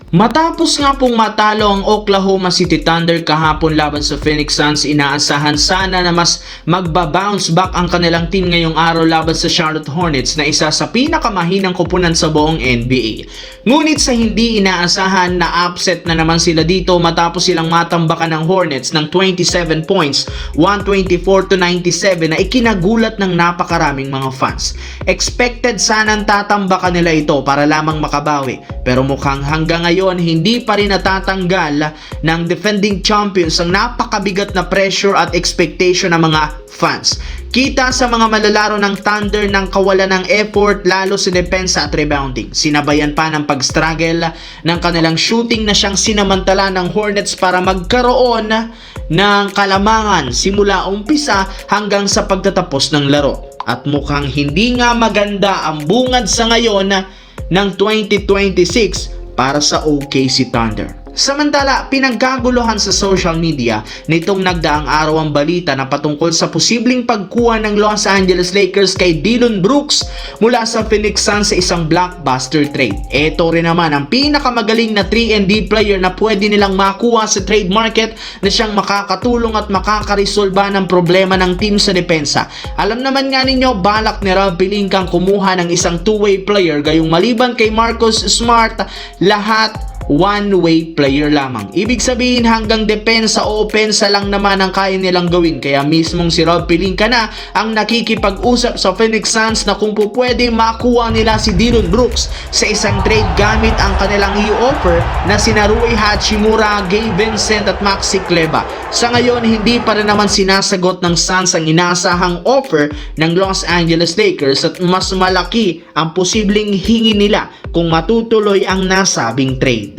Matapos nga pong matalo ang Oklahoma City Thunder kahapon laban sa Phoenix Suns, inaasahan sana na mas magba-bounce back ang kanilang team ngayong araw laban sa Charlotte Hornets na isa sa pinakamahinang koponan sa buong NBA. Ngunit sa hindi inaasahan na upset na naman sila dito matapos silang matambakan ng Hornets ng 27 points, 124-97 na ikinagulat ng napakaraming mga fans. Expected sanang tatambakan nila ito para lamang makabawi, pero mukhang hanggang ngayon hindi pa rin natatanggal ng defending champions ang napakabigat na pressure at expectation ng mga fans. Kita sa mga malalaro ng Thunder ng kawalan ng effort lalo sa depensa at rebounding. Sinabayan pa ng pag-struggle ng kanilang shooting na siyang sinamantala ng Hornets para magkaroon ng kalamangan simula umpisa hanggang sa pagtatapos ng laro. At mukhang hindi nga maganda ang bungad sa ngayon ng 2026 para sa OKC Thunder. Samantala, pinagkaguluhan sa social media nitong nagdaang araw ang balita na patungkol sa posibleng pagkuha ng Los Angeles Lakers kay Dillon Brooks mula sa Phoenix Suns sa isang blockbuster trade. Ito rin naman ang pinakamagaling na 3-and-D player na pwede nilang makuha sa trade market na siyang makakatulong at makakaresolba ng problema ng team sa depensa. Alam naman nga ninyo, balak ni Rob Pelinka kumuha ng isang two-way player, gayong maliban kay Marcus Smart, lahat one-way player lamang. Ibig sabihin hanggang depensa o opensa lang naman ang kaya nilang gawin. Kaya mismong si Rob Pelinka na ang nakikipag-usap sa Phoenix Suns na kung pwede makuha nila si Dillon Brooks sa isang trade gamit ang kanilang i-offer na sina Rui Hachimura, Gabe Vincent at Maxi Kleber. Sa ngayon, hindi pa rin naman sinasagot ng Suns ang inaasahang offer ng Los Angeles Lakers at mas malaki ang posibleng hingi nila kung matutuloy ang nasabing trade.